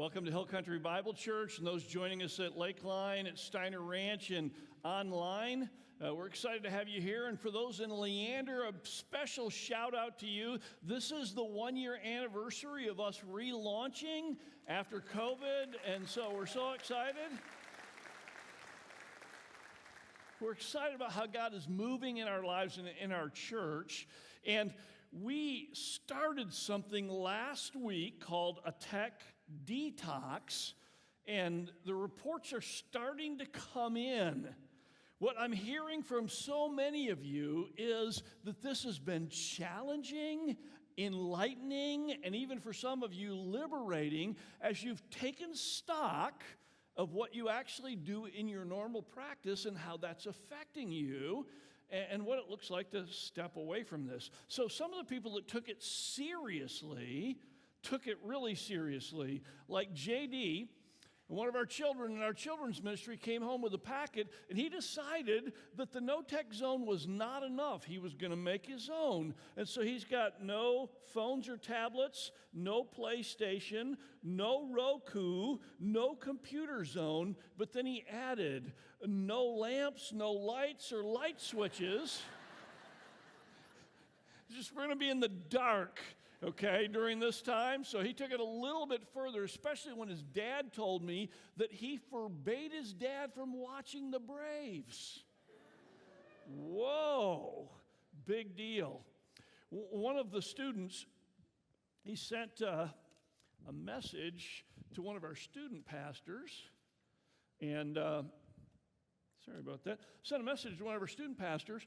Welcome to Hill Country Bible Church and those joining us at Lakeline, at Steiner Ranch, and online. We're excited to have you here. And for those in Leander, a special shout out to you. This is the 1-year anniversary of us relaunching after COVID, and so we're so excited. We're excited about how God is moving in our lives and in our church. And we started something last week called a tech detox, and the reports are starting to come in. What I'm hearing from so many of you is that this has been challenging, enlightening, and even for some of you, liberating as you've taken stock of what you actually do in your normal practice and how that's affecting you and what it looks like to step away from this. So some of the people that took it really seriously, like JD, one of our children in our children's ministry, came home with a packet, and he decided that the no-tech zone was not enough. He was going to make his own. And so he's got no phones or tablets, no PlayStation, no Roku, no computer zone, but then he added no lamps, no lights or light switches. We're going to be in the dark, okay, during this time. So he took it a little bit further, especially when his dad told me that he forbade his dad from watching the Braves. Whoa, big deal. One of the students, he sent a message to one of our student pastors, and sorry about that. Sent a message to one of our student pastors,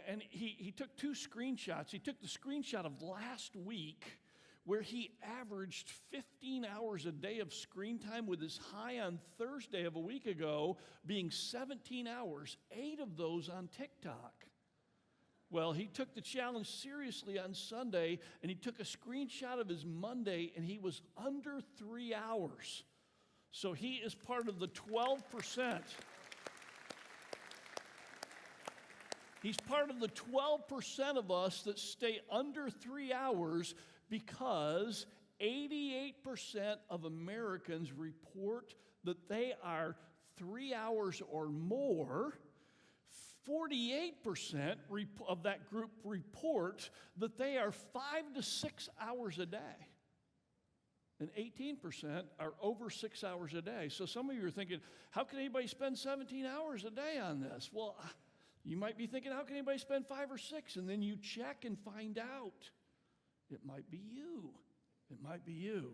and he took 2 screenshots. He took the screenshot of last week where he averaged 15 hours a day of screen time, with his high on Thursday of a week ago being 17 hours, 8 of those on TikTok. Well, he took the challenge seriously on Sunday, and he took a screenshot of his Monday, and he was under 3 hours. So he is part of the 12%. He's part of the 12% of us that stay under 3 hours, because 88% of Americans report that they are 3 hours or more. 48% of that group report that they are 5 to 6 hours a day. And 18% are over 6 hours a day. So some of you are thinking, how can anybody spend 17 hours a day on this? Well, you might be thinking, how can anybody spend 5 or 6? And then you check and find out. It might be you. It might be you.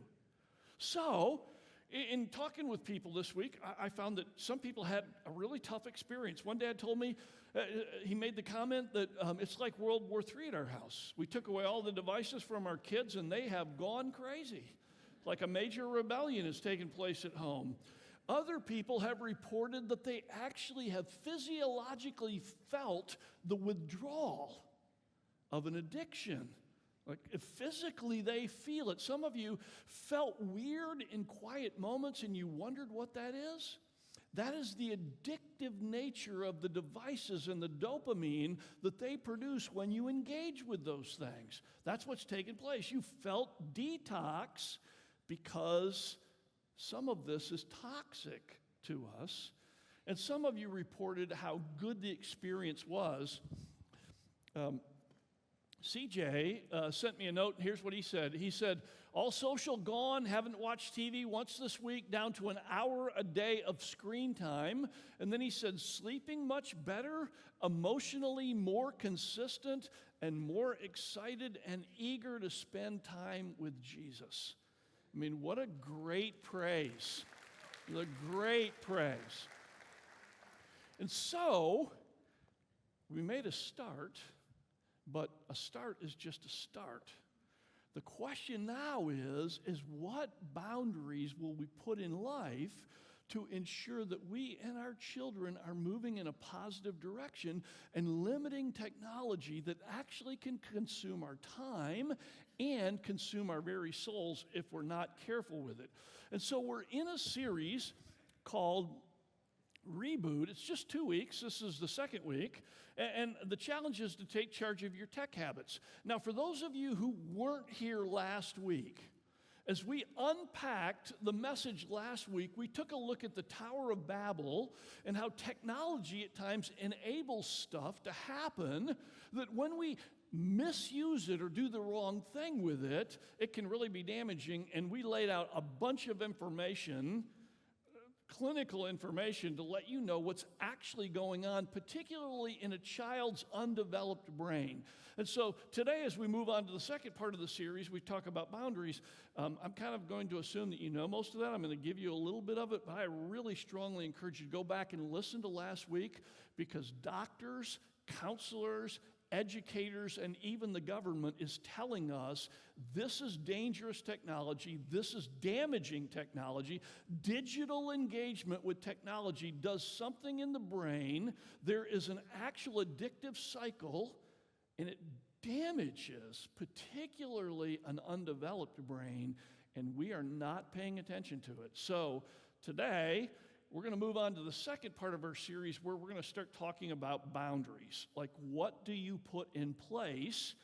So, in talking with people this week, I found that some people had a really tough experience. One dad told me, he made the comment that it's like World War III at our house. We took away all the devices from our kids, and they have gone crazy. Like a major rebellion has taken place at home. Other people have reported that they actually have physiologically felt the withdrawal of an addiction. Like physically they feel it. Some of you felt weird in quiet moments and you wondered what that is. That is the addictive nature of the devices and the dopamine that they produce when you engage with those things. That's what's taken place. You felt detox because some of this is toxic to us. And some of you reported how good the experience was. CJ sent me a note, and here's what he said. He said, all social gone, haven't watched TV once this week, down to an hour a day of screen time. And then he said, sleeping much better, emotionally more consistent, and more excited and eager to spend time with Jesus. I mean, what a great praise. The great praise. And so, we made a start, but a start is just a start. The question now is what boundaries will we put in life to ensure that we and our children are moving in a positive direction and limiting technology that actually can consume our time and consume our very souls if we're not careful with it. And so we're in a series called Reboot. It's just 2 weeks. This is the second week. And the challenge is to take charge of your tech habits. Now, for those of you who weren't here last week, As we unpacked the message last week, we took a look at the Tower of Babel and how technology at times enables stuff to happen that when we misuse it or do the wrong thing with it, it can really be damaging. And we laid out a bunch of information, clinical information, to let you know what's actually going on, particularly in a child's undeveloped brain. And so today, as we move on to the second part of the series, we talk about boundaries. I'm kind of going to assume that you know most of that. I'm going to give you a little bit of it, but I really strongly encourage you to go back and listen to last week, because doctors, counselors, educators, and even the government is telling us this is dangerous technology, this is damaging technology. Digital engagement with technology does something in the brain. There is an actual addictive cycle, and it damages particularly an undeveloped brain, and we are not paying attention to it. So today, we're going to move on to the second part of our series, where we're going to start talking about boundaries. Like, what do you put in place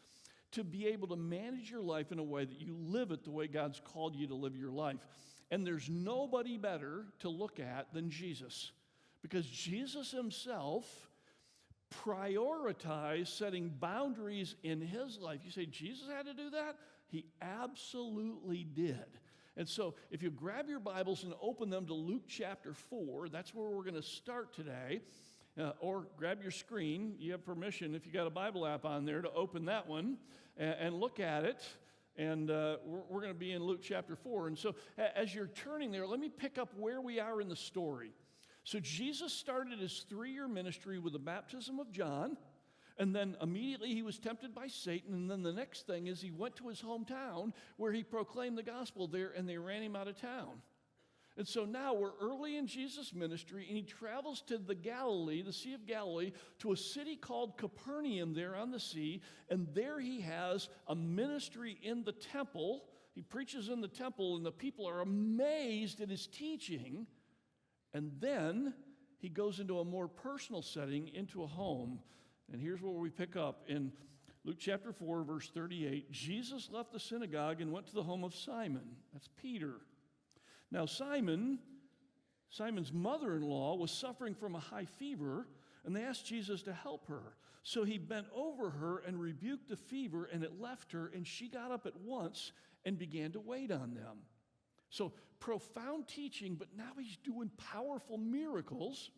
to be able to manage your life in a way that you live it the way God's called you to live your life? And there's nobody better to look at than Jesus, because Jesus himself prioritized setting boundaries in his life. You say, Jesus had to do that? He absolutely did. And so if you grab your Bibles and open them to Luke chapter 4, that's where we're going to start today. Or grab your screen. You have permission, if you got a Bible app on there, to open that one and look at it. And we're going to be in Luke chapter 4. And so as you're turning there, let me pick up where we are in the story. So Jesus started his 3-year ministry with the baptism of John. And then immediately he was tempted by Satan. And then the next thing is he went to his hometown where he proclaimed the gospel there, and they ran him out of town. And so now we're early in Jesus' ministry, and he travels to the Galilee, the Sea of Galilee, to a city called Capernaum there on the sea. And there he has a ministry in the temple. He preaches in the temple, and the people are amazed at his teaching. And then he goes into a more personal setting, into a home. And here's where we pick up in Luke chapter 4, verse 38. Jesus left the synagogue and went to the home of Simon. That's Peter. Now Simon's mother-in-law was suffering from a high fever, and they asked Jesus to help her. So he bent over her and rebuked the fever, and it left her, and she got up at once and began to wait on them. So profound teaching, but now he's doing powerful miracles.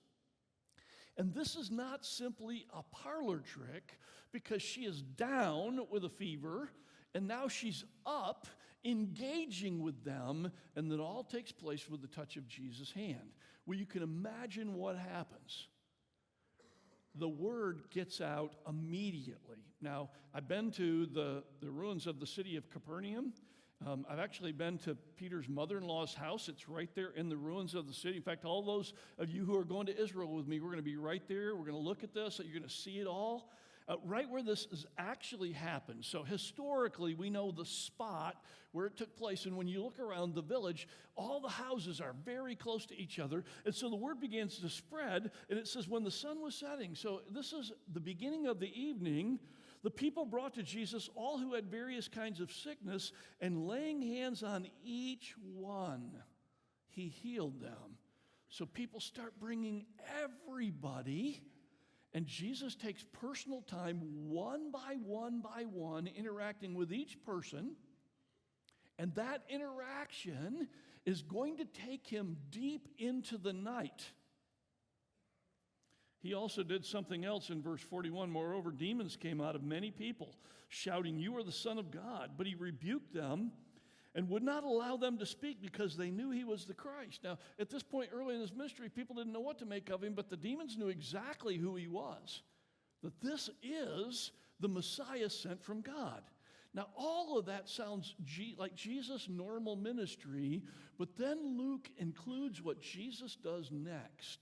And this is not simply a parlor trick, because she is down with a fever, and now she's up, engaging with them, and that all takes place with the touch of Jesus' hand. Well, you can imagine what happens. The word gets out immediately. Now, I've been to the ruins of the city of Capernaum. I've actually been to Peter's mother-in-law's house. It's right there in the ruins of the city. In fact, all those of you who are going to Israel with me, we're going to be right there. We're going to look at this. You're going to see it all. Right where this has actually happened. So historically, we know the spot where it took place. And when you look around the village, all the houses are very close to each other. And so the word begins to spread. And it says, when the sun was setting. So this is the beginning of the evening. The people brought to Jesus all who had various kinds of sickness, and laying hands on each one, he healed them. So people start bringing everybody, and Jesus takes personal time, one by one, interacting with each person, and that interaction is going to take him deep into the night. He also did something else in verse 41. Moreover, demons came out of many people, shouting, "You are the Son of God." But he rebuked them and would not allow them to speak, because they knew he was the Christ. Now, at this point early in his ministry, people didn't know what to make of him, but the demons knew exactly who he was, that this is the Messiah sent from God. Now, all of that sounds like Jesus' normal ministry, but then Luke includes what Jesus does next.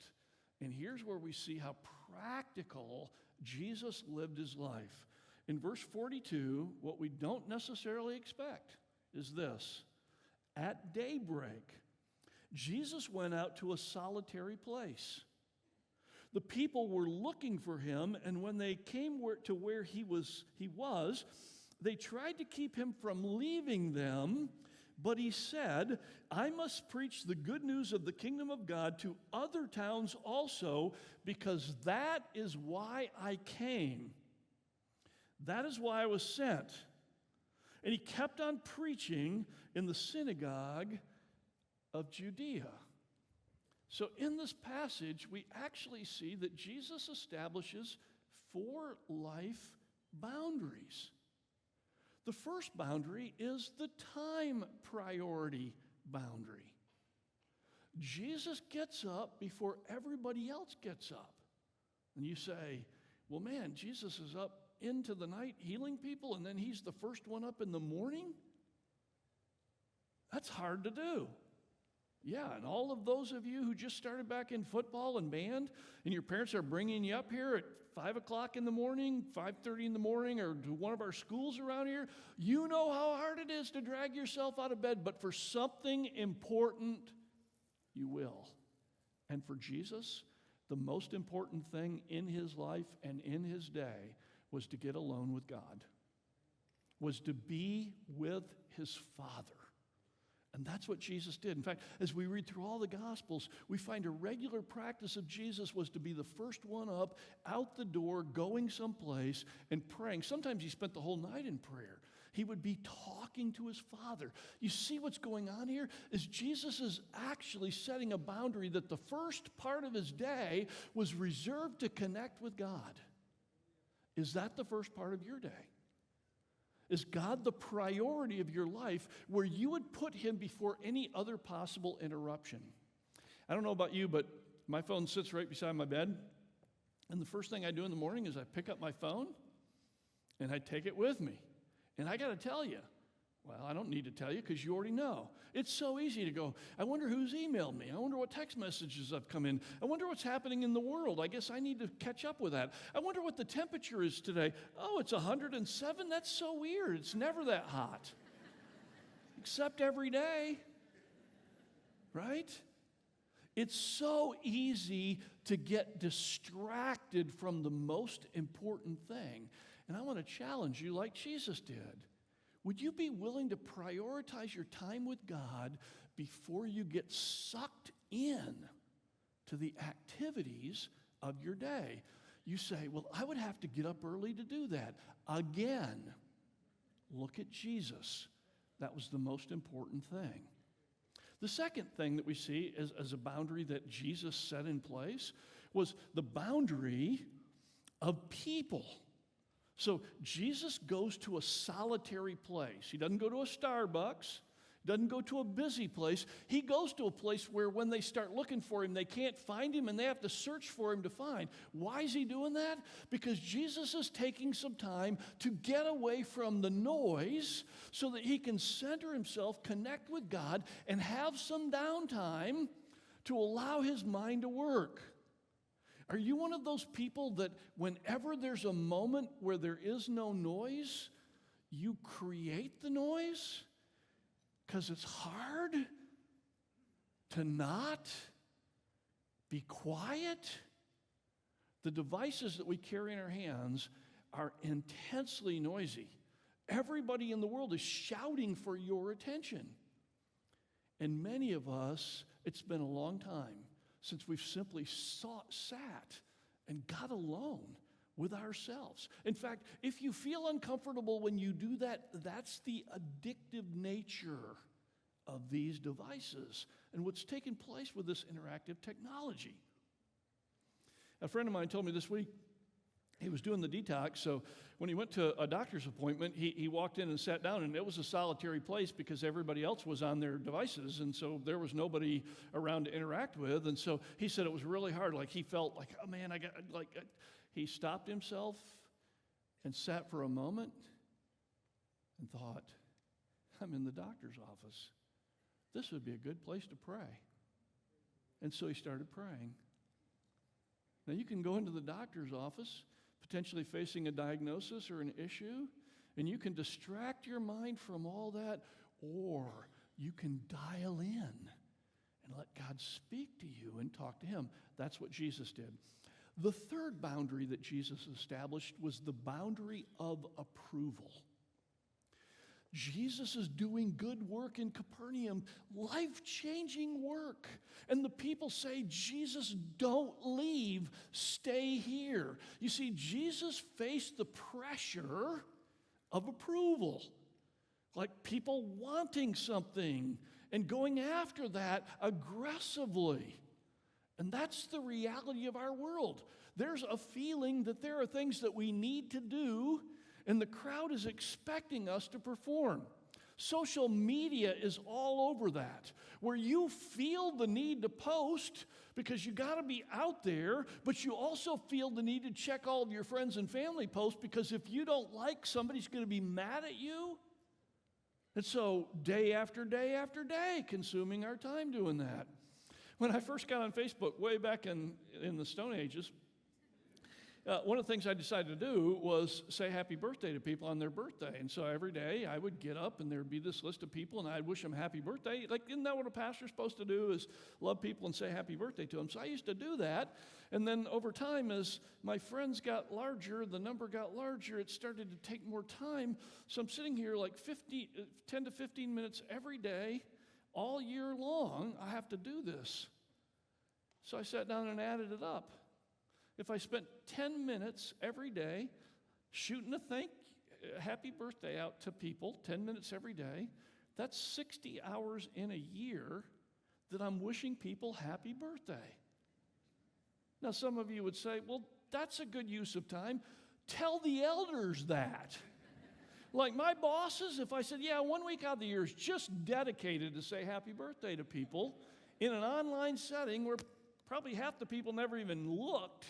And here's where we see how practical Jesus lived his life. In verse 42, what we don't necessarily expect is this. At daybreak, Jesus went out to a solitary place. The people were looking for him, and when they came to where he was, they tried to keep him from leaving them, But he said, I must preach the good news of the kingdom of God to other towns also, because that is why I came. That is why I was sent. And he kept on preaching in the synagogue of Judea. So in this passage, we actually see that Jesus establishes 4 life boundaries. The first boundary is the time priority boundary. Jesus gets up before everybody else gets up. And you say, well, man, Jesus is up into the night healing people, and then he's the first one up in the morning? That's hard to do. Yeah, and all of those of you who just started back in football and band, and your parents are bringing you up here at 5 o'clock in the morning, 5:30 in the morning, or to one of our schools around here, you know how hard it is to drag yourself out of bed, but for something important, you will. And for Jesus, the most important thing in his life and in his day was to get alone with God, was to be with his Father. And that's what Jesus did. In fact, as we read through all the Gospels, we find a regular practice of Jesus was to be the first one up, out the door, going someplace and praying. Sometimes he spent the whole night in prayer. He would be talking to his Father. You see what's going on here? Is Jesus is actually setting a boundary that the first part of his day was reserved to connect with God. Is that the first part of your day? Is God the priority of your life where you would put him before any other possible interruption? I don't know about you, but my phone sits right beside my bed. And the first thing I do in the morning is I pick up my phone and I take it with me. And I got to tell you, well, I don't need to tell you because you already know. It's so easy to go, I wonder who's emailed me. I wonder what text messages have come in. I wonder what's happening in the world. I guess I need to catch up with that. I wonder what the temperature is today. Oh, it's 107? That's so weird. It's never that hot. Except every day. Right? It's so easy to get distracted from the most important thing. And I want to challenge you like Jesus did. Would you be willing to prioritize your time with God before you get sucked in to the activities of your day? You say, well, I would have to get up early to do that. Again, look at Jesus. That was the most important thing. The second thing that we see as a boundary that Jesus set in place was the boundary of people. So Jesus goes to a solitary place. He doesn't go to a Starbucks, doesn't go to a busy place. He goes to a place where when they start looking for him, they can't find him and they have to search for him to find. Why is he doing that? Because Jesus is taking some time to get away from the noise so that he can center himself, connect with God, and have some downtime to allow his mind to work. Are you one of those people that whenever there's a moment where there is no noise, you create the noise? Because it's hard to not be quiet. The devices that we carry in our hands are intensely noisy. Everybody in the world is shouting for your attention. And many of us, it's been a long time since we've simply sat and got alone with ourselves. In fact, if you feel uncomfortable when you do that, that's the addictive nature of these devices and what's taken place with this interactive technology. A friend of mine told me this week, he was doing the detox, so when he went to a doctor's appointment, he walked in and sat down, and it was a solitary place because everybody else was on their devices, and so there was nobody around to interact with, and so he said it was really hard, like he felt like, oh man, he stopped himself and sat for a moment and thought, I'm in the doctor's office. This would be a good place to pray. And so he started praying. Now you can go into the doctor's office potentially facing a diagnosis or an issue, and you can distract your mind from all that, or you can dial in and let God speak to you and talk to him. That's what Jesus did. The third boundary that Jesus established was the boundary of approval. Jesus is doing good work in Capernaum, life-changing work. And the people say, Jesus, don't leave, stay here. You see, Jesus faced the pressure of approval, like people wanting something and going after that aggressively. And that's the reality of our world. There's a feeling that there are things that we need to do, and the crowd is expecting us to perform. Social media is all over that, where you feel the need to post because you got to be out there, but you also feel the need to check all of your friends and family posts because if you don't like, somebody's going to be mad at you. And so day after day after day, consuming our time doing that. When I first got on Facebook way back in the Stone Ages, one of the things I decided to do was say happy birthday to people on their birthday. And so every day I would get up and there would be this list of people and I'd wish them happy birthday. Like, isn't that what a pastor's supposed to do, is love people and say happy birthday to them? So I used to do that. And then over time, as my friends got larger, the number got larger, it started to take more time. So I'm sitting here like 10 to 15 minutes every day, all year long, I have to do this. So I sat down and added it up. If I spent 10 minutes every day shooting a happy birthday out to people, 10 minutes every day, that's 60 hours in a year that I'm wishing people happy birthday. Now, some of you would say, well, that's a good use of time. Tell the elders that. Like my bosses, if I said, yeah, 1 week out of the year is just dedicated to say happy birthday to people in an online setting where probably half the people never even looked,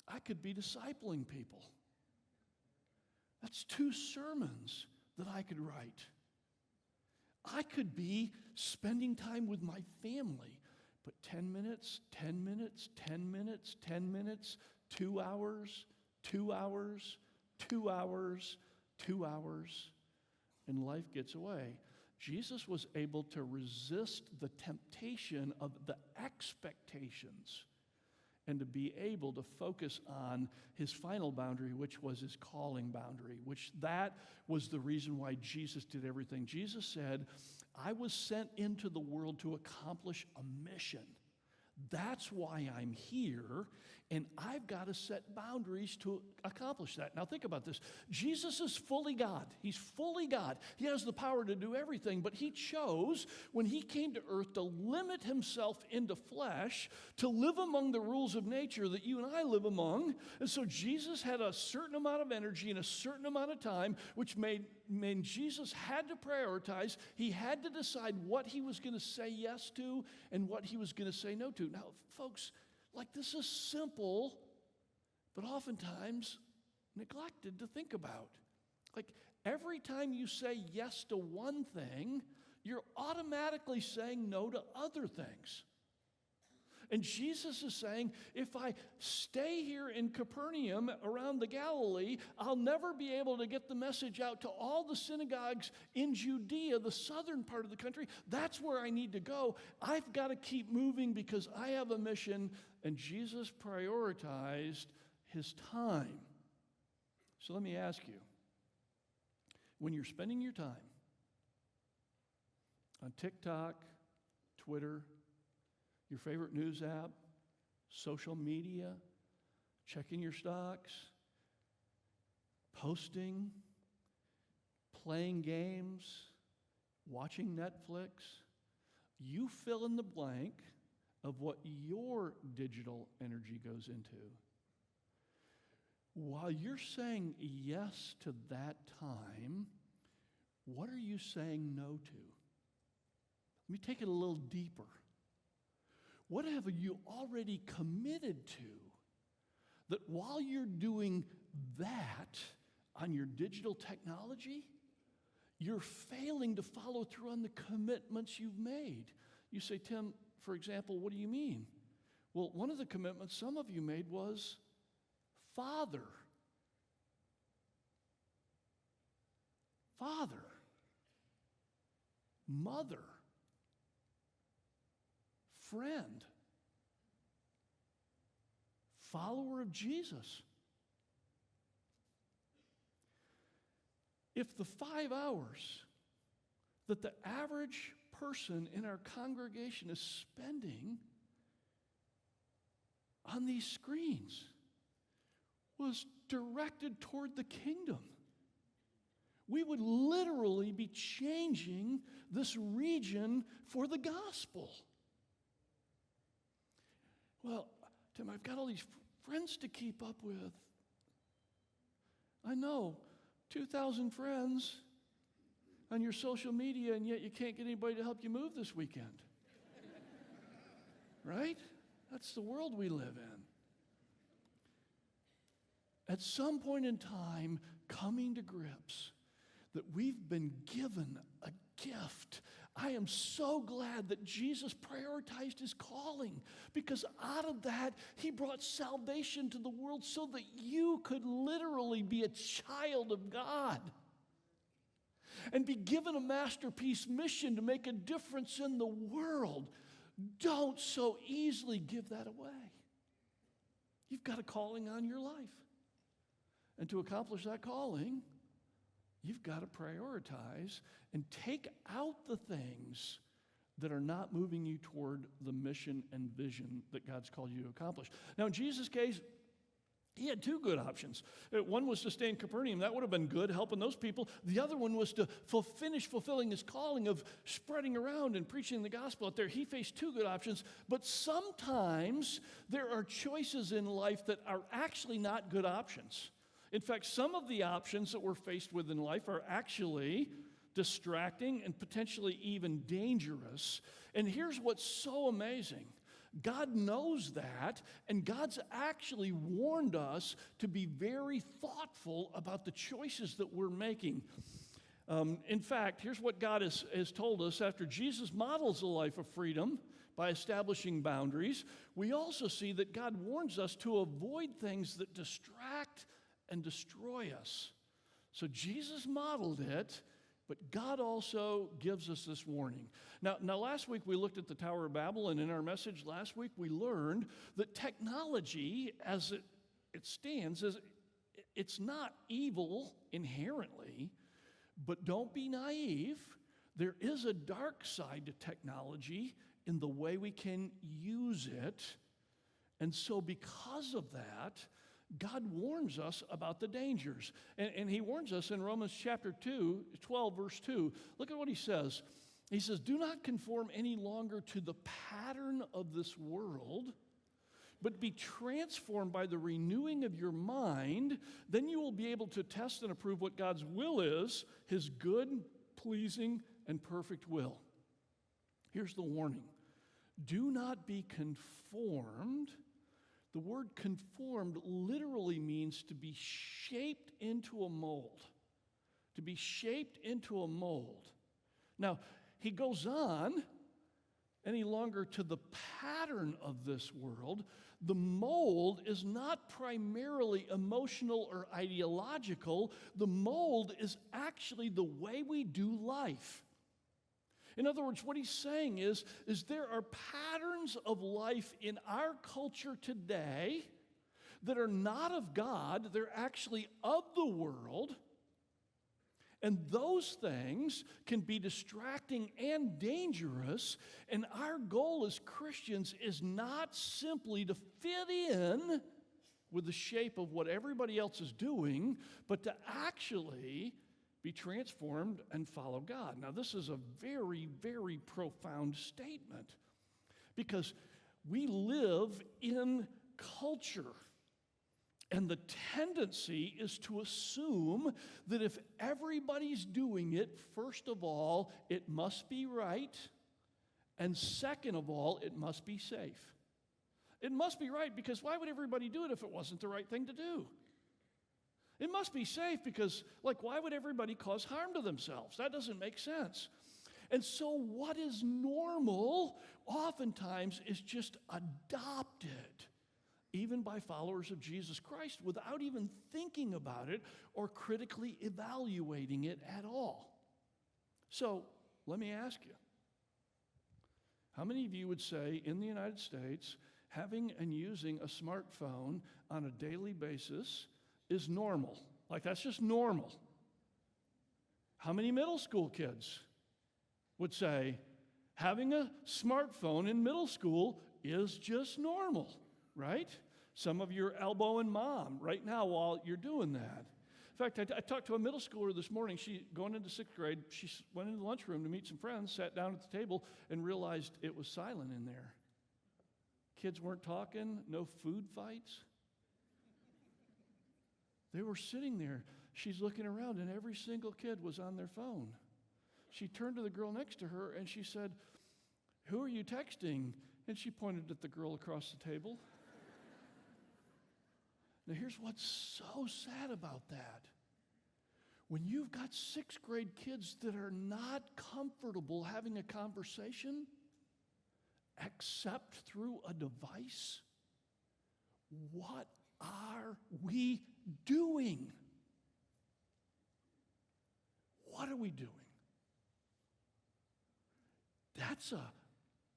I could be discipling people. That's 2 sermons that I could write. I could be spending time with my family, but 10 minutes, 10 minutes, 10 minutes, 10 minutes, 2 hours, 2 hours, 2 hours, 2 hours, and life gets away. Jesus was able to resist the temptation of the expectations and to be able to focus on his final boundary, which was his calling boundary, which that was the reason why Jesus did everything. Jesus said, I was sent into the world to accomplish a mission. That's why I'm here, and I've got to set boundaries to accomplish that. Now think about this. Jesus is fully God. He's fully God. He has the power to do everything, but he chose, when he came to earth, to limit himself into flesh, to live among the rules of nature that you and I live among. And so Jesus had a certain amount of energy and a certain amount of time, which made Jesus had to prioritize. He had to decide what he was going to say yes to and what he was going to say no to. Now, folks, like, this is simple, but oftentimes neglected to think about. Like, every time you say yes to one thing, you're automatically saying no to other things. And Jesus is saying, if I stay here in Capernaum around the Galilee, I'll never be able to get the message out to all the synagogues in Judea, the southern part of the country. That's where I need to go. I've got to keep moving because I have a mission, and Jesus prioritized his time. So let me ask you, when you're spending your time on TikTok, Twitter, your favorite news app, social media, checking your stocks, posting, playing games, watching Netflix, you fill in the blank of what your digital energy goes into. While you're saying yes to that time, what are you saying no to? Let me take it a little deeper. What have you already committed to that while you're doing that on your digital technology, you're failing to follow through on the commitments you've made? You say, Tim, for example, what do you mean? Well, one of the commitments some of you made was father. Father. Mother. Friend, follower of Jesus. if the 5 hours that the average person in our congregation is spending on these screens was directed toward the kingdom, we would literally be changing this region for the gospel. Well, Tim, I've got all these friends to keep up with. I know, 2,000 friends on your social media, and yet you can't get anybody to help you move this weekend. Right? That's the world we live in. At some point in time, coming to grips that we've been given a gift. I am so glad that Jesus prioritized his calling, because out of that, he brought salvation to the world so that you could literally be a child of God and be given a masterpiece mission to make a difference in the world. Don't so easily give that away. You've got a calling on your life. And to accomplish that calling, you've got to prioritize and take out the things that are not moving you toward the mission and vision that God's called you to accomplish. Now, in Jesus' case, he had two good options. One was to stay in Capernaum. That would have been good, helping those people. The other one was to finish fulfilling his calling of spreading around and preaching the gospel out there. He faced two good options, but sometimes there are choices in life that are actually not good options. In fact, some of the options that we're faced with in life are actually distracting and potentially even dangerous. And here's what's so amazing. God knows that, and God's actually warned us to be very thoughtful about the choices that we're making. In fact, here's what God has told us. After Jesus models a life of freedom by establishing boundaries, we also see that God warns us to avoid things that distract and destroy us. So Jesus modeled it, but God also gives us this warning. Now, last week we looked at the Tower of Babel, and in our message last week we learned that technology, as it stands, it's not evil inherently, but don't be naive. There is a dark side to technology in the way we can use it. And so because of that, God warns us about the dangers. And he warns us in Romans chapter 12, verse 2. Look at what he says. He says, do not conform any longer to the pattern of this world, but be transformed by the renewing of your mind. Then you will be able to test and approve what God's will is, his good, pleasing, and perfect will. Here's the warning. Do not be conformed. The word conformed literally means to be shaped into a mold. To be shaped into a mold. Now, he goes on, any longer to the pattern of this world. The mold is not primarily emotional or ideological. The mold is actually the way we do life. In other words, what he's saying is there are patterns of life in our culture today that are not of God. They're actually of the world. And those things can be distracting and dangerous. And our goal as Christians is not simply to fit in with the shape of what everybody else is doing, but to actually be transformed and follow God. Now, this is a very, very profound statement, because we live in culture, and the tendency is to assume that if everybody's doing it, first of all, it must be right, and second of all, it must be safe. It must be right, because why would everybody do it if it wasn't the right thing to do? It must be safe because, why would everybody cause harm to themselves? That doesn't make sense. And so what is normal oftentimes is just adopted, even by followers of Jesus Christ, without even thinking about it or critically evaluating it at all. So let me ask you, how many of you would say in the United States, having and using a smartphone on a daily basis is normal? That's just normal. How many middle school kids would say having a smartphone in middle school is just normal, right? Some of you are elbowing mom right now while you're doing that. In fact, I talked to a middle schooler this morning. She, going into 6th grade, she went into the lunchroom to meet some friends, sat down at the table, and realized it was silent in there. Kids weren't talking, no food fights. They were sitting there. She's looking around, and every single kid was on their phone. She turned to the girl next to her, and she said, "Who are you texting?" And she pointed at the girl across the table. Now, here's what's so sad about that. When you've got 6th grade kids that are not comfortable having a conversation except through a device, what are we doing? What are we doing? That's a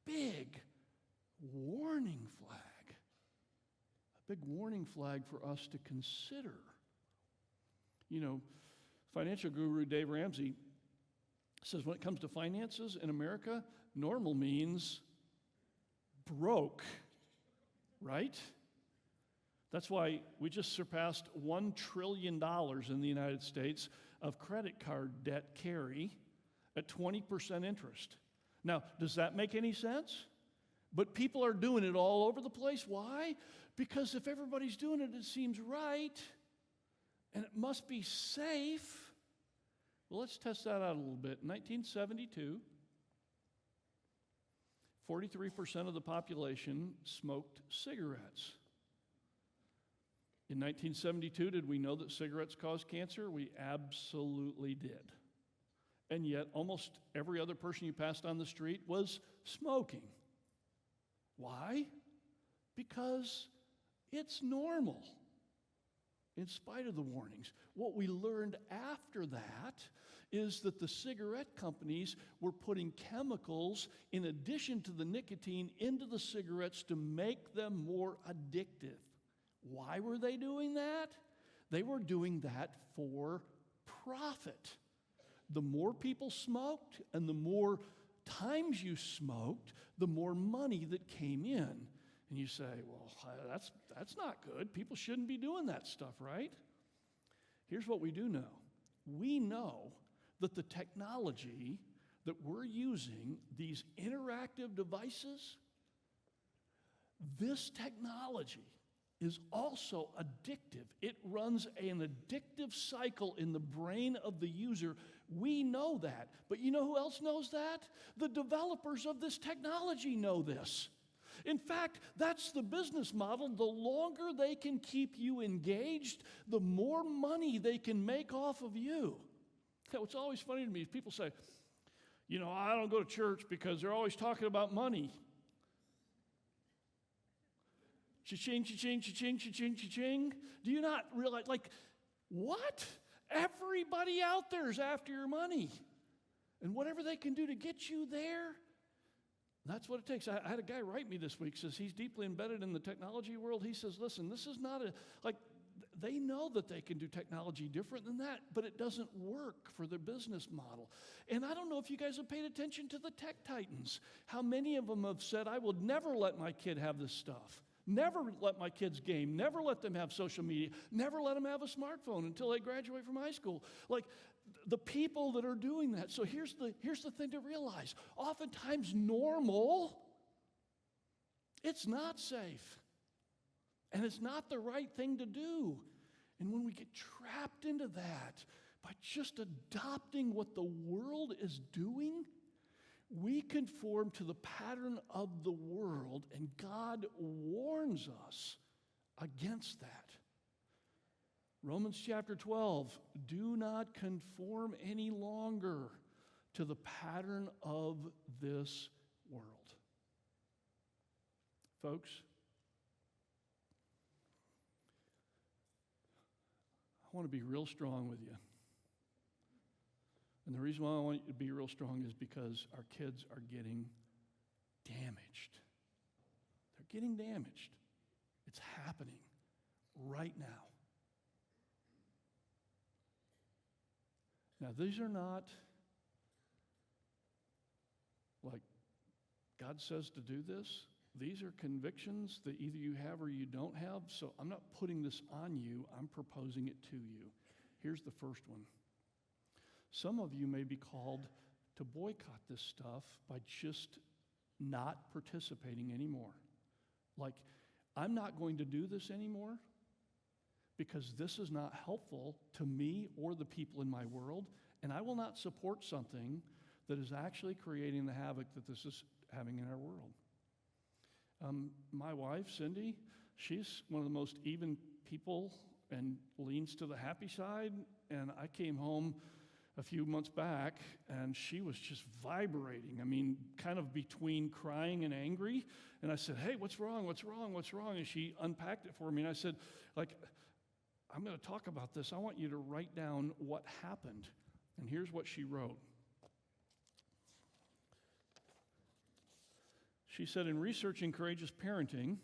big warning flag. A big warning flag for us to consider. You know, financial guru Dave Ramsey says when it comes to finances in America, normal means broke, right? That's why we just surpassed $1 trillion in the United States of credit card debt carry at 20% interest. Now, does that make any sense? But people are doing it all over the place. Why? Because if everybody's doing it, it seems right, and it must be safe. Well, let's test that out a little bit. In 1972, 43% of the population smoked cigarettes. In 1972, did we know that cigarettes cause cancer? We absolutely did. And yet, almost every other person you passed on the street was smoking. Why? Because it's normal, in spite of the warnings. What we learned after that is that the cigarette companies were putting chemicals in addition to the nicotine into the cigarettes to make them more addictive. Why were they doing that? They were doing that for profit. The more people smoked and the more times you smoked, the more money that came in. And you say, well, that's not good. People shouldn't be doing that stuff, right? Here's what we do know. We know that the technology that we're using, these interactive devices, this technology is also addictive. It runs an addictive cycle in the brain of the user. We know that. But you know who else knows that? The developers of this technology know this. In fact, that's the business model. The longer they can keep you engaged, the more money they can make off of you. What's always funny to me is people say, you know, I don't go to church because they're always talking about money. Cha-ching, cha-ching, cha-ching, cha-ching, cha-ching. Do you not realize, what? Everybody out there is after your money. And whatever they can do to get you there, that's what it takes. I had a guy write me this week, says he's deeply embedded in the technology world. He says, listen, this is not they know that they can do technology different than that, but it doesn't work for their business model. And I don't know if you guys have paid attention to the tech titans. How many of them have said, I will never let my kid have this stuff. Never let my kids game. Never let them have social media. Never let them have a smartphone until they graduate from high school. The people that are doing that. So here's the thing to realize. Oftentimes normal, it's not safe. And it's not the right thing to do. And when we get trapped into that by just adopting what the world is doing, we conform to the pattern of the world, and God warns us against that. Romans chapter 12, do not conform any longer to the pattern of this world. Folks, I want to be real strong with you. And the reason why I want you to be real strong is because our kids are getting damaged. They're getting damaged. It's happening right now. Now, these are not like God says to do this. These are convictions that either you have or you don't have. So I'm not putting this on you. I'm proposing it to you. Here's the first one. Some of you may be called to boycott this stuff by just not participating anymore. Like, I'm not going to do this anymore because this is not helpful to me or the people in my world, and I will not support something that is actually creating the havoc that this is having in our world. My wife, Cindy, she's one of the most even people and leans to the happy side, and I came home a few months back, and she was just vibrating. I mean, kind of between crying and angry. And I said, hey, what's wrong? What's wrong? What's wrong? And she unpacked it for me. And I said, I'm going to talk about this. I want you to write down what happened. And here's what she wrote. She said, in researching courageous parenting,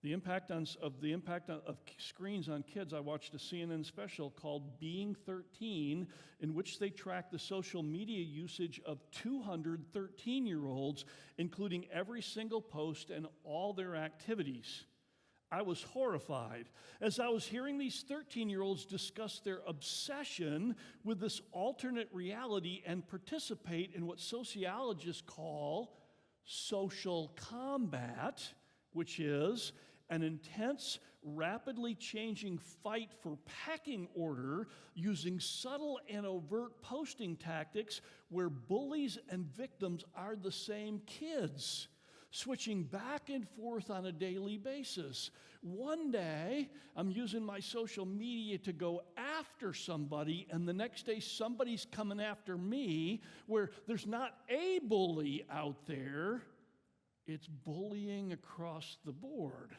the impact of screens on kids, I watched a CNN special called Being 13, in which they tracked the social media usage of 200 13-year-olds, including every single post and all their activities. I was horrified as I was hearing these 13-year-olds discuss their obsession with this alternate reality and participate in what sociologists call social combat, which is an intense, rapidly changing fight for pecking order using subtle and overt posting tactics where bullies and victims are the same kids, switching back and forth on a daily basis. One day, I'm using my social media to go after somebody, and the next day somebody's coming after me, where there's not a bully out there, it's bullying across the board.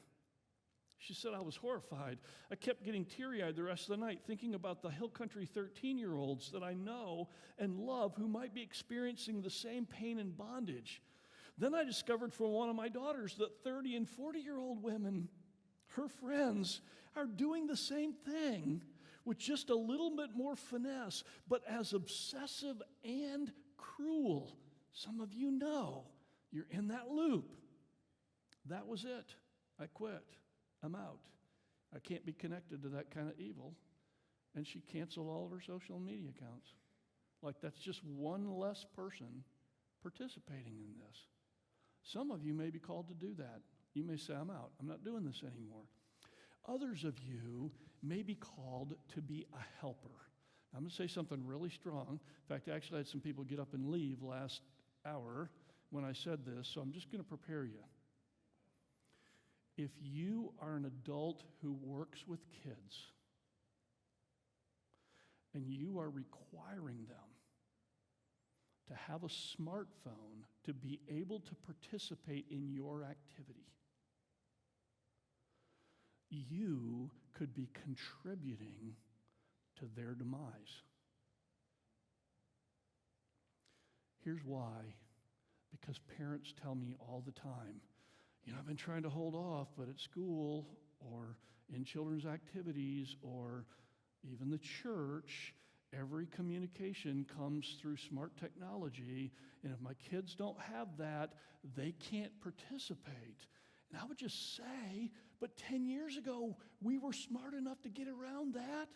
She said, I was horrified. I kept getting teary-eyed the rest of the night, thinking about the Hill Country 13-year-olds that I know and love who might be experiencing the same pain and bondage. Then I discovered from one of my daughters that 30 and 40-year-old women, her friends, are doing the same thing with just a little bit more finesse, but as obsessive and cruel. Some of you know you're in that loop. That was it. I quit. I'm out. I can't be connected to that kind of evil. And she canceled all of her social media accounts. Like, that's just one less person participating in this. Some of you may be called to do that. You may say, I'm out. I'm not doing this anymore. Others of you may be called to be a helper. I'm going to say something really strong. In fact, I actually had some people get up and leave last hour when I said this, so I'm just going to prepare you. If you are an adult who works with kids and you are requiring them to have a smartphone to be able to participate in your activity, you could be contributing to their demise. Here's why. Because parents tell me all the time, I've been trying to hold off, but at school or in children's activities or even the church, every communication comes through smart technology, and if my kids don't have that, they can't participate. And I would just say, but 10 years ago, we were smart enough to get around that.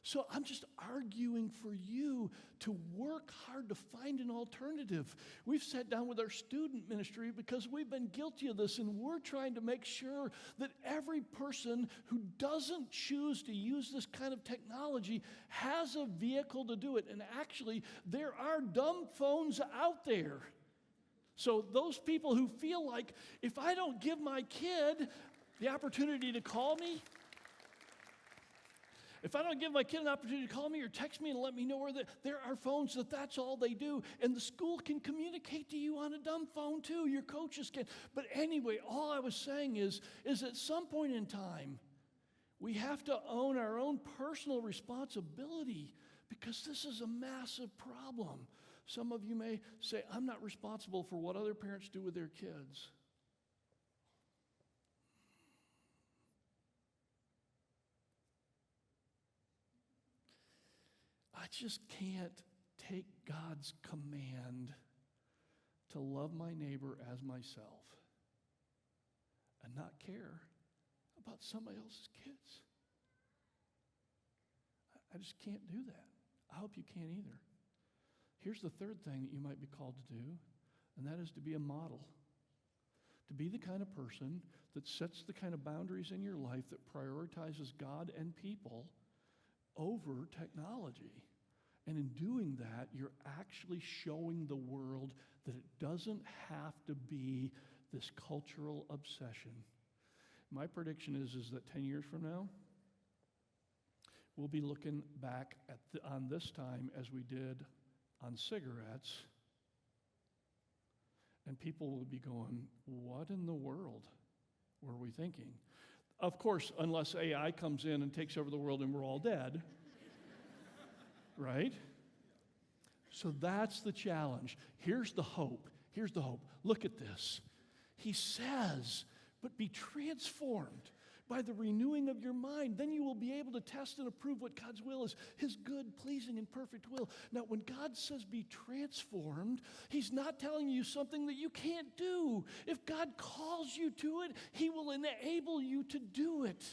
So I'm just arguing for you to work hard to find an alternative. We've sat down with our student ministry because we've been guilty of this, and we're trying to make sure that every person who doesn't choose to use this kind of technology has a vehicle to do it. And actually, there are dumb phones out there. So those people who feel like, if I don't give my kid the opportunity to call me, if I don't give my kid an opportunity to call me or text me and let me know where there are phones that's all they do. And the school can communicate to you on a dumb phone too. Your coaches can. But anyway, all I was saying is at some point in time, we have to own our own personal responsibility because this is a massive problem. Some of you may say, I'm not responsible for what other parents do with their kids. I just can't take God's command to love my neighbor as myself and not care about somebody else's kids. I just can't do that. I hope you can't either. Here's the third thing that you might be called to do, and that is to be a model. To be the kind of person that sets the kind of boundaries in your life that prioritizes God and people over technology. And in doing that, you're actually showing the world that it doesn't have to be this cultural obsession. My prediction is that 10 years from now, we'll be looking back on this time as we did on cigarettes, and people will be going, what in the world were we thinking? Of course, unless AI comes in and takes over the world and we're all dead, right? So that's the challenge. Here's the hope. Here's the hope. Look at this. He says, but be transformed by the renewing of your mind. Then you will be able to test and approve what God's will is, his good, pleasing, and perfect will. Now, when God says be transformed, he's not telling you something that you can't do. If God calls you to it, he will enable you to do it.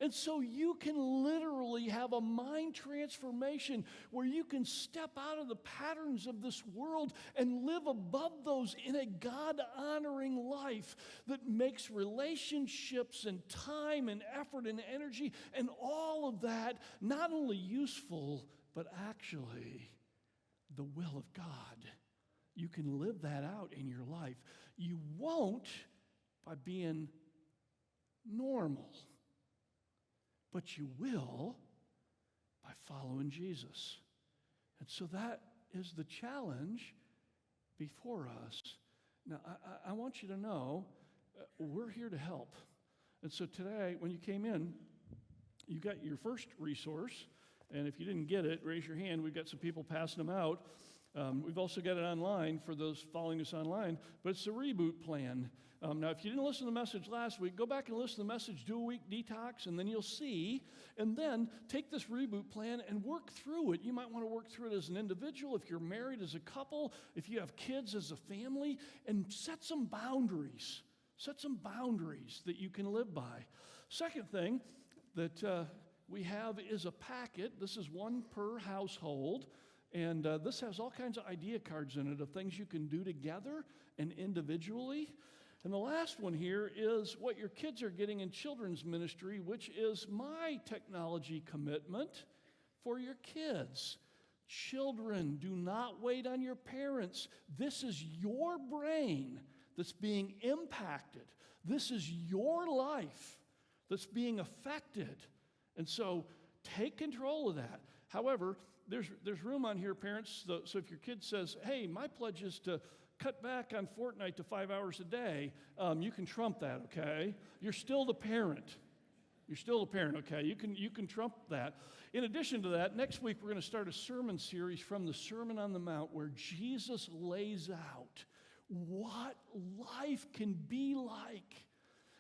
And so you can literally have a mind transformation where you can step out of the patterns of this world and live above those in a God-honoring life that makes relationships and time and effort and energy and all of that not only useful, but actually the will of God. You can live that out in your life. You won't by being normal, but you will by following Jesus. And so that is the challenge before us. Now, I want you to know we're here to help. And so today, when you came in, you got your first resource. And if you didn't get it, raise your hand. We've got some people passing them out. We've also got it online for those following us online. But it's the reboot plan. Now, if you didn't listen to the message last week, go back and listen to the message, do a week detox, and then you'll see. And then take this reboot plan and work through it. You might want to work through it as an individual, if you're married as a couple, if you have kids as a family, and set some boundaries. Set some boundaries that you can live by. Second thing that we have is a packet. This is one per household. And this has all kinds of idea cards in it of things you can do together and individually. And the last one here is what your kids are getting in children's ministry, which is my technology commitment for your kids. Children, do not wait on your parents. This is your brain that's being impacted. This is your life that's being affected. And so take control of that. However, there's room on here, parents, so if your kid says, hey, my pledge is to cut back on Fortnite to 5 hours a day, you can trump that, okay? You're still the parent. You're still the parent, okay? You can trump that. In addition to that, next week we're going to start a sermon series from the Sermon on the Mount where Jesus lays out what life can be like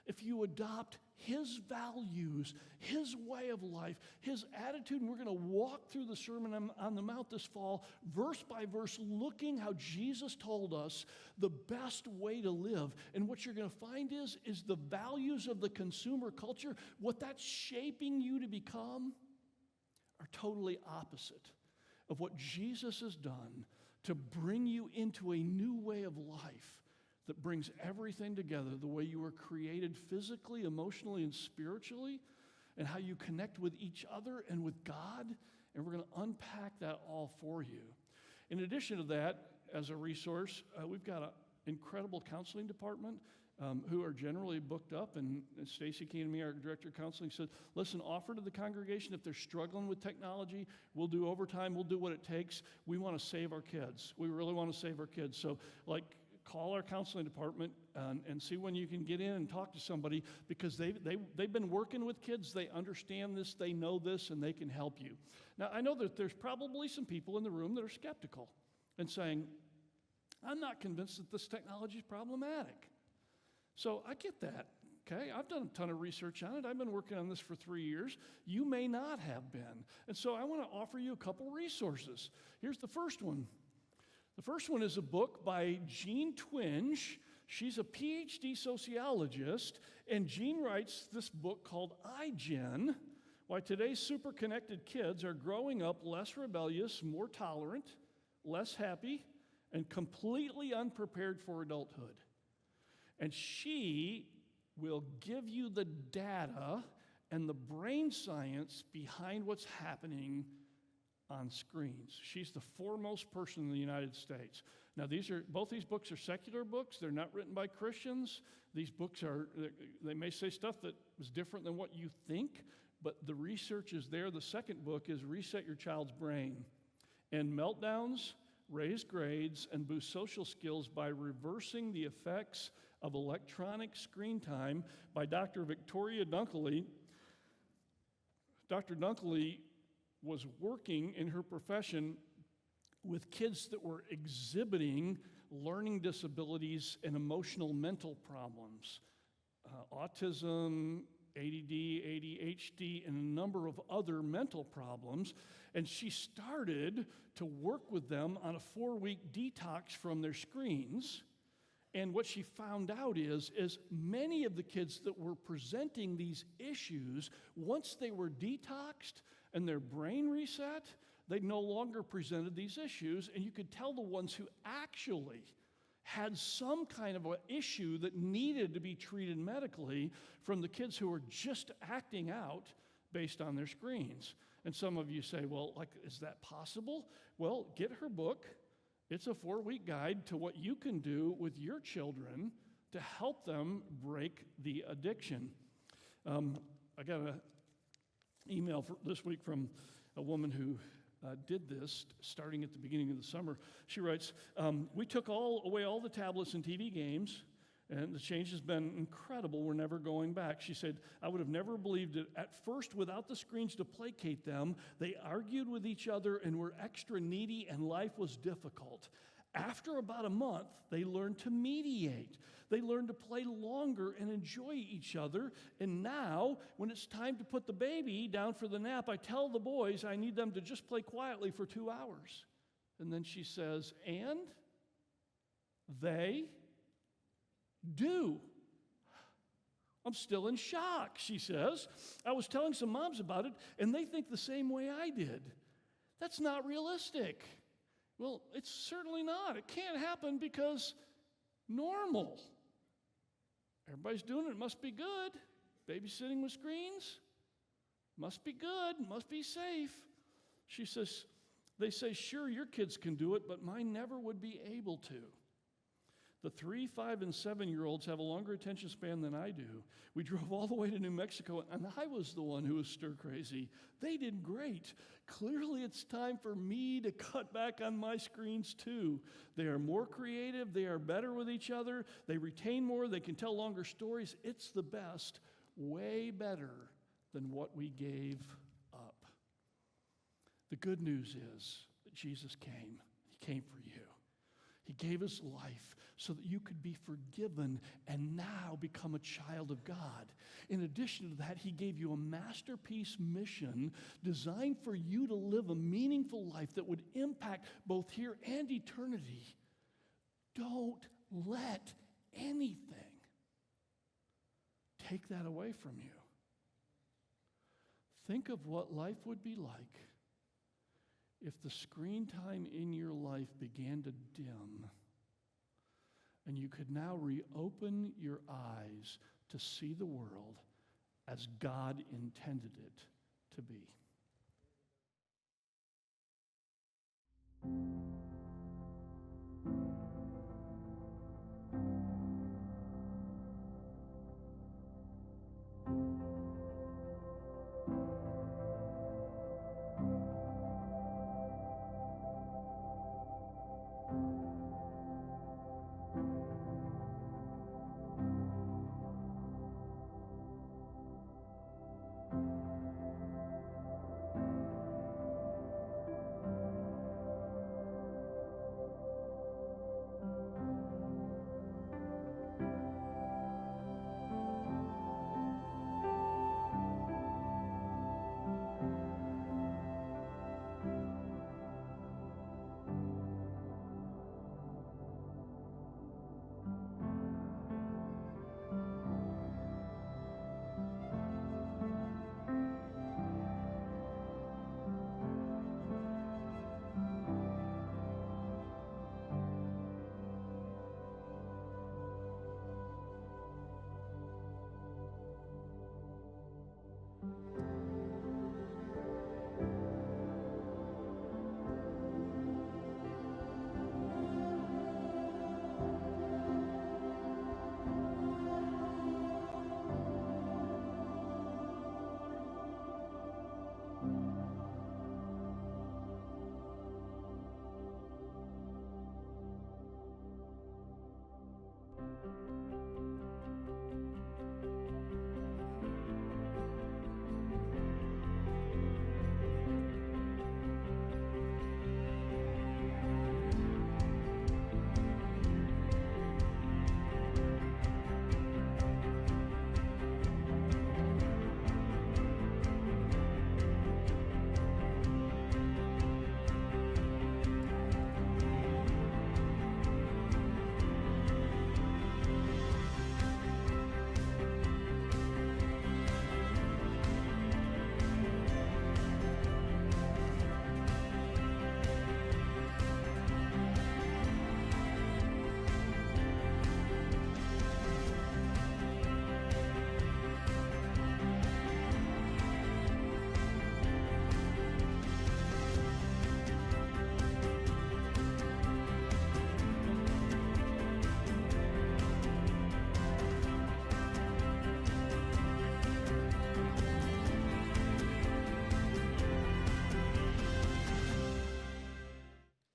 if you adopt his values, his way of life, his attitude. And we're going to walk through the Sermon on the Mount this fall, verse by verse, looking how Jesus told us the best way to live. And what you're going to find is the values of the consumer culture, what that's shaping you to become, are totally opposite of what Jesus has done to bring you into a new way of life that brings everything together, the way you were created physically, emotionally, and spiritually, and how you connect with each other and with God. And we're going to unpack that all for you. In addition to that, as a resource, we've got an incredible counseling department who are generally booked up. And Stacy came to me, our director of counseling, said, listen, offer to the congregation if they're struggling with technology. We'll do overtime. We'll do what it takes. We want to save our kids. We really want to save our kids. So, call our counseling department and see when you can get in and talk to somebody, because they've been working with kids. They understand this, they know this, and they can help you. Now, I know that there's probably some people in the room that are skeptical and saying, I'm not convinced that this technology is problematic. So I get that. Okay, I've done a ton of research on it. I've been working on this for 3 years. You may not have been. And so I want to offer you a couple resources. Here's the first one. The first one is a book by Jean Twenge. She's a PhD sociologist, and Jean writes this book called iGen, Why Today's Super Connected Kids Are Growing Up Less Rebellious, More Tolerant, Less Happy, and Completely Unprepared for Adulthood. And she will give you the data and the brain science behind what's happening on screens. She's the foremost person in the United States. Now, both these books are secular books. They're not written by Christians. These books they may say stuff that is different than what you think, but the research is there. The second book is Reset Your Child's Brain. And meltdowns, raise grades, and boost social skills by reversing the effects of electronic screen time by Dr. Victoria Dunkley. Dr. Dunkley was working in her profession with kids that were exhibiting learning disabilities and emotional mental problems, autism, ADD, ADHD, and a number of other mental problems. And she started to work with them on a 4-week detox from their screens. And what she found out is many of the kids that were presenting these issues, once they were detoxed and their brain reset, they no longer presented these issues. And you could tell the ones who actually had some kind of an issue that needed to be treated medically from the kids who were just acting out based on their screens. And some of you say, well, is that possible? Well, get her book. It's a 4-week guide to what you can do with your children to help them break the addiction. I got an email this week from a woman who did this starting at the beginning of the summer. She writes, we took away all the tablets and TV games, and the change has been incredible. We're never going back. She said, I would have never believed it. At first, without the screens to placate them, they argued with each other and were extra needy, and life was difficult. After about a month, they learned to mediate. They learned to play longer and enjoy each other. And now, when it's time to put the baby down for the nap, I tell the boys I need them to just play quietly for 2 hours. And then she says, and they do. I'm still in shock, she says. I was telling some moms about it, and they think the same way I did. That's not realistic. Well, it's certainly not. It can't happen because normal. Everybody's doing it. It must be good. Babysitting with screens? Must be good. Must be safe. She says, they say, sure, your kids can do it, but mine never would be able to. The 3, 5, and 7-year-olds have a longer attention span than I do. We drove all the way to New Mexico, and I was the one who was stir crazy. They did great. Clearly, it's time for me to cut back on my screens too. They are more creative. They are better with each other. They retain more. They can tell longer stories. It's the best, way better than what we gave up. The good news is that Jesus came. He came for you. He gave his life so that you could be forgiven and now become a child of God. In addition to that, he gave you a masterpiece mission designed for you to live a meaningful life that would impact both here and eternity. Don't let anything take that away from you. Think of what life would be like if the screen time in your life began to dim and you could now reopen your eyes to see the world as God intended it to be.